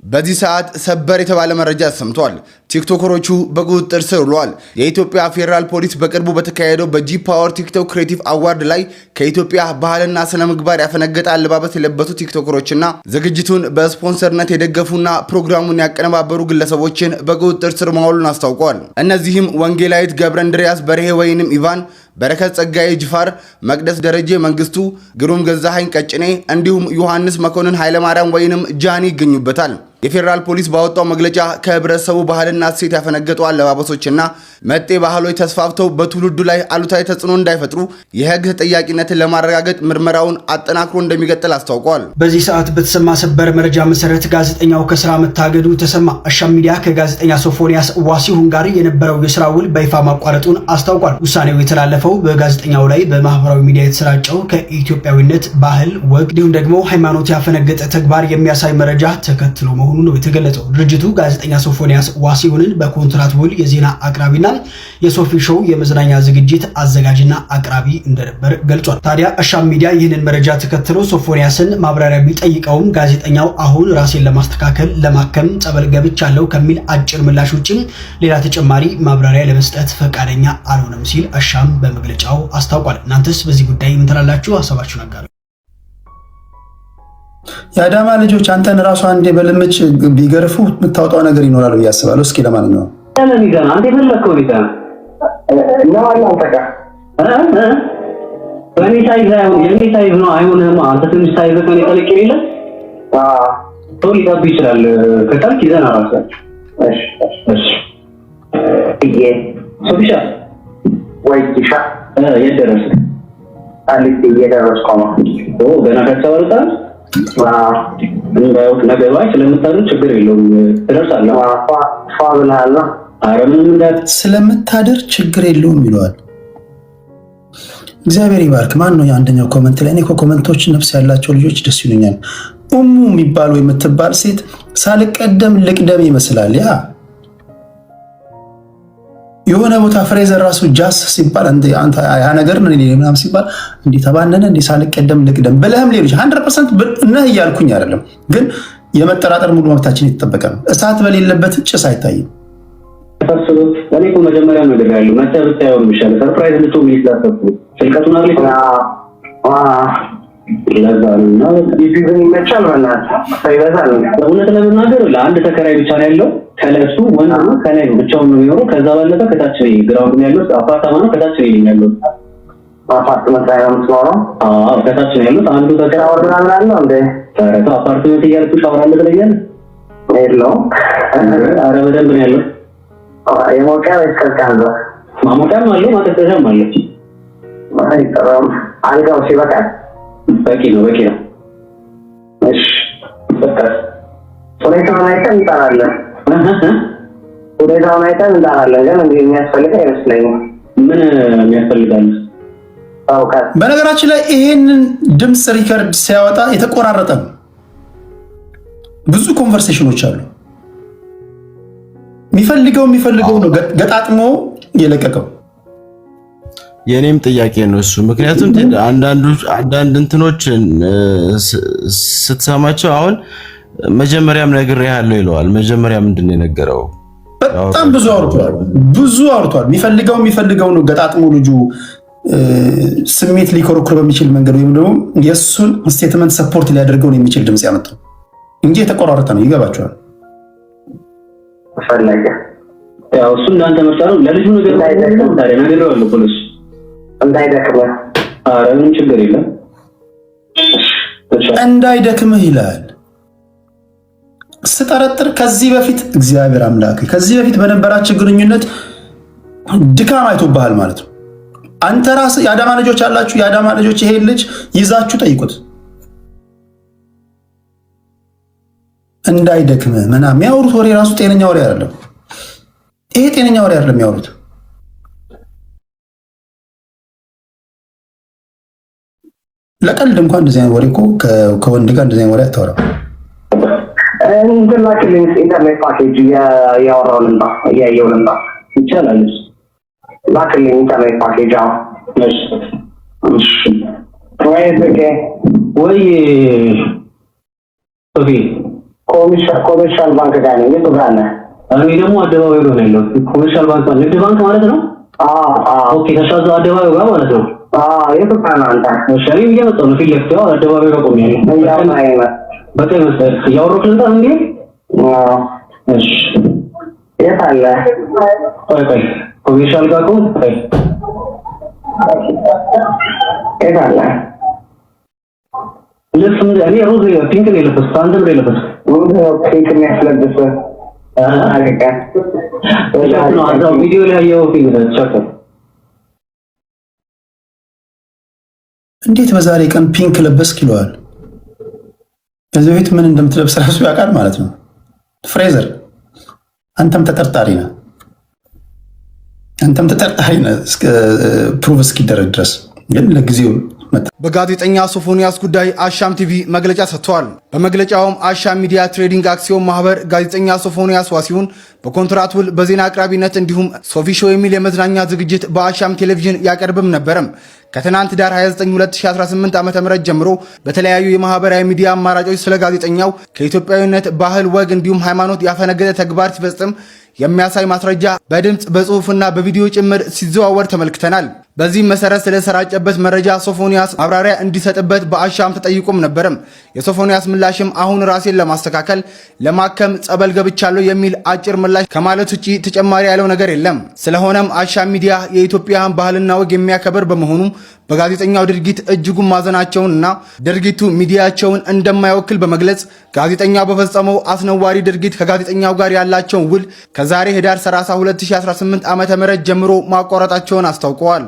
በዚህ ሰዓት ሰበር የተባለ መረጃ ሰምቷል። ቲክቶከሮቹ በቁጥጥር ስር ውለዋል። የኢትዮጵያ ፌደራል ፖሊስ በቅርቡ በተካሄደው በጂ ፓወር ቲክቶክ ክሬቲቭ አዋርድ ላይ ከኢትዮጵያ ባህልና ስነ ምግባር ያፈነገጠ አለባበስ የለበሱ ቲክቶከሮችና ዝግጅቱን በስፖንሰርነት የደገፉና ፕሮግራሙን ያቀነባበሩ ግለሰቦችን በቁጥጥር ስር ማዋሉን አስታውቋል። እነዚህም ወንጌላዊት ገብረ እንድሪያስ በርሄ ወይንም ኢቫን፣ በረከት ጸጋዬ ጅፋር፣ መቅደስ ደረጀ መንግስቱ፣ ግሩም ገዛኸኝ ቀጭኔ እንዲሁም ዮሐንስ መኮንን ኃይለማርያም ወይንም ጃኒ ይገኙበታል። የፌደራል ፖሊስ ባወጣው መግለጫ ከህብረተሰቡ ባህልና እሴት ያፈነገጡ አለባበሶችና መጤ ባህሎች ተስፋፍተው በትውልዱ ላይ አሉታዊ ተጽዕኖ እንዳይፈጥሩ የህግ ተጠያቂነትን ለማረጋገጥ ምርመራውን አጠናክሮ እንደሚቀጥል አስታውቋል። በዚህ ሰዓት በተሰማ ሰበር መረጃ መሰረት ጋዜጠኛው ከስራ መታገዱ ተሰማ። አሻም ሚዲያ ከጋዜጠኛ ሶፎንያስ ዋሲሁን ጋር የነበረው የስራ ውል በይፋ ማቋረጡን አስታውቋል። ውሳኔው የተላለፈው በጋዜጠኛው ላይ በማህበራዊ ሚዲያ የተሰራጨው ከኢትዮጵያዊነት ባህል፣ ወግ እንዲሁም ደግሞ ሃይማኖት ያፈነገጠ ተግባር የሚያሳይ መረጃ ተከትሎ መሆኑ ነው የተገለጸው። ድርጅቱ ጋዜጠኛ ሶፎንያስ ዋሲሁንን በኮንትራት ውል የዜና አቅራቢና የሶፊ ሾው የመዝናኛ ዝግጅት አዘጋጅና አቅራቢ እንደነበር ገልጿል። ታዲያ አሻም ሚዲያ ይህንን መረጃ ተከትሎ ሶፎንያስን ማብራሪያ ቢጠይቀውም ጋዜጠኛው አሁን ራሴን ለማስተካከል ለማከም ጸበል ገብቻለሁ ከሚል አጭር ምላሽ ውጭ ሌላ ተጨማሪ ማብራሪያ ለመስጠት ፈቃደኛ አልሆነም ሲል አሻም በመግለጫው አስታውቋል። እናንተስ በዚህ ጉዳይ ምን ትላላችሁ? ሀሳባችሁን አጋሩ። የአዳማ ልጆች አንተን ራሱ አንዴ በልምጭ ቢገርፉ የምታወጣው ነገር ይኖራል ብዬ አስባለሁ። እስኪ ለማንኛውም አንተ የፈለከው ሊታ ነው አለ አንተጋ በኔ ሳይዝ ነው አይሆንም። አንተ ትንሽ ሳይዝ ከኔ ተለቅ ይላል ቶሎ ሊጠብ ይችላል። ከታልክ ይዘና ራስ እሺ ሶፊሻ ወይ ቲሻ የደረስክ አልክ እየደረስኩ ነው። ገና ከተወጣ እንዳውቅ ነገር ላይ ስለምታደርግ ችግር የለውም ትደርሳለህ። ፋብላላ አረምን እንዳት ስለምታደርግ ችግር የለውም ይሏል። እግዚአብሔር ይባርክ። ማን ነው የአንደኛው ኮሜንት ላይ? እኔ ኮሜንቶች ነፍስ ያላቸው ልጆች ደስ ይሉኛል። ኡሙ የሚባል ወይ የምትባል ሴት ሳልቀደም ልቅደም ይመስላል። የሆነ ቦታ ፍሬዘር ራሱ ጃስ ሲባል አንተ ያ ነገር ነው ምናምን ሲባል እንዴ ተባነነ እንዴ ሳልቀደም ልቅደም ብለህም ሌሎች 100% ነህ እያልኩኝ አይደለም፣ ግን የመጠራጠር ሙሉ መብታችን የተጠበቀ ነው። እሳት በሌለበት ጭስ አይታይም። እኔ እኮ መጀመሪያ ነገር ያለው መተብታየው ምሻለ ሰርፕራይዝ ልትሆን ይስላሰብኩ ስልከቱን አርሊት ለዛና ዲቪዥን ይመቻል ማለት ሳይበዛል። እውነት ለመናገር ለአንድ ተከራይ ብቻ ነው ያለው። ከለሱ ወንዱ ከላይ ብቻውን ነው የሚኖረው። ከዛ ባለፈ ከታች ነው ግራውንድ ያለው አፓርታማ ነው። ከታች ነው ያለው አፓርትመንት ላይ ነው የምትኖረው? ከታች ነው ያለው። አንዱ ተከራይ ወርዳና ነው እንዴ? ታረታ አፓርትመንት እያልኩ ሻወራለ ብለኛል። የለውም። አረ በደንብ ነው ያለው። የሞቂያ ወይስከካንዛ ማሞቂያም አለው ማቀጠሻም አለች። አይተራም አልጋው ሲበቃ በቂ ነው። እሺ በቃ ሁኔታውን አይተን እንጠራለን። ግን እንዴ የሚያስፈልግ አይመስለኝም። ምን የሚያስፈልጋል? በነገራችን ላይ ይሄንን ድምጽ ሪከርድ ሲያወጣ የተቆራረጠ ነው። ብዙ ኮንቨርሴሽኖች አሉ። የሚፈልገው ነው ገጣጥሞ የለቀቀው። የኔም ጥያቄ ነው እሱ። ምክንያቱም አንዳንድ እንትኖች ስትሰማቸው አሁን መጀመሪያም ነግሬሃለሁ ይለዋል። መጀመሪያ ምንድነው የነገረው? በጣም ብዙ አውርቷል። የሚፈልገው ነው ገጣጥሞ ልጁ ስሜት ሊኮረኩር በሚችል መንገድ ወይም ደግሞ የእሱን ስቴትመንት ሰፖርት ሊያደርገው ነው የሚችል ድምጽ ያመጣው እንጂ የተቆራረጠ ነው። ይገባቸዋል። ፈለገ ያው እሱ እንዳንተ መጣው ለልጁ ነገር ነግሬዋለሁ ፖሊስ እንዳይደክምህ። ኧረ ምንም ችግር የለም እንዳይደክምህ ይላል። ስጠረጥር ከዚህ በፊት እግዚአብሔር አምላክ ከዚህ በፊት በነበራችሁ ግንኙነት ድካም አይቶብሃል ማለት ነው። አንተ ራስህ የአዳማ ልጆች አላችሁ። የአዳማ ልጆች ይሄን ልጅ ይዛችሁ ጠይቁት። እንዳይደክምህ ምናምን የሚያወሩት ወሬ ራሱ ጤነኛ ወሬ አይደለም። ይሄ ጤነኛ ወሬ አይደለም የሚያወሩት። ለቀልድ እንኳን እንደዚህ አይነት ወሬ እኮ ከወንድ ጋር እንደዚህ አይነት ወሬ አታወራም። እንግላክልኝ ኢንተርኔት ፓኬጅ ያወራው ልምባ ያየው ልምባ ይቻላል። ላክልኝ ኢንተርኔት ፓኬጅ አዎ። እሺ ወይ ሶፊ ኮሜርሻል ባንክ ጋር ነው የተባለ። እኔ ደግሞ አደባባይ ነው ያለው። ኮሜርሻል ባንክ ንግድ ባንክ ማለት ነው። ኦኬ ተሻዘው አደባባይ ጋር ማለት ነው። የተባለ አንተ እሺ እየመጣሁ ነው ፊት ለፊት አደባባይ ጋር ቆሜያለሁ። በቀኝ መስጠት ያወሩት እንደ እንዴ እሺ የት አለ? ቆይ ኮሜርሻል ጋር ቆይ የት አለ? ልብስ እኔ ሮዝ ፒንክ ነው የለበስኩት። አንተ ምን የለበስኩት? ሮዝ ፒንክ ነው ያስለበስኩት። አለቀ ነው አዛው ቪዲዮ ላይ ያየው ፊልም ተቻተ። እንዴት በዛሬ ቀን ፒንክ ለበስክ ይለዋል? ከዚህ ቤት ምን እንደምትለብስ ራሱ ያውቃል ማለት ነው። ፍሬዘር አንተም ተጠርጣሪ ነህ። እስከ ፕሩቭ እስኪደረግ ድረስ ግን ለጊዜው በጋዜጠኛ ሶፎንያስ ጉዳይ አሻም ቲቪ መግለጫ ሰጥቷል። በመግለጫውም አሻም ሚዲያ ትሬዲንግ አክሲዮን ማህበር ጋዜጠኛ ሶፎንያስ ዋሲሁን በኮንትራት ውል በዜና አቅራቢነት እንዲሁም ሶፊ ሾው የሚል የመዝናኛ ዝግጅት በአሻም ቴሌቪዥን ያቀርብም ነበርም። ከትናንት ዳር 29 2018 ዓ.ም ጀምሮ በተለያዩ የማህበራዊ ሚዲያ አማራጮች ስለ ጋዜጠኛው ከኢትዮጵያዊነት ባህል፣ ወግ እንዲሁም ሃይማኖት ያፈነገጠ ተግባር ሲፈጽም የሚያሳይ ማስረጃ በድምጽ በጽሁፍና በቪዲዮ ጭምር ሲዘዋወር ተመልክተናል። በዚህም መሰረት ስለሰራጨበት መረጃ ሶፎንያስ ማብራሪያ እንዲሰጥበት በአሻም ተጠይቆም ነበርም። የሶፎንያስ ምላሽም አሁን ራሴን ለማስተካከል ለማከም ጸበል ገብቻለሁ የሚል አጭር ምላሽ ከማለት ውጪ ተጨማሪ ያለው ነገር የለም። ስለሆነም አሻም ሚዲያ የኢትዮጵያን ባህልና ወግ የሚያከብር በመሆኑ በጋዜጠኛው ድርጊት እጅጉን ማዘናቸውንና ድርጊቱ ሚዲያቸውን እንደማይወክል በመግለጽ ጋዜጠኛው በፈጸመው አስነዋሪ ድርጊት ከጋዜጠኛው ጋር ያላቸውን ውል ከዛሬ ህዳር 30 2018 ዓ.ም ጀምሮ ማቋረጣቸውን አስታውቀዋል።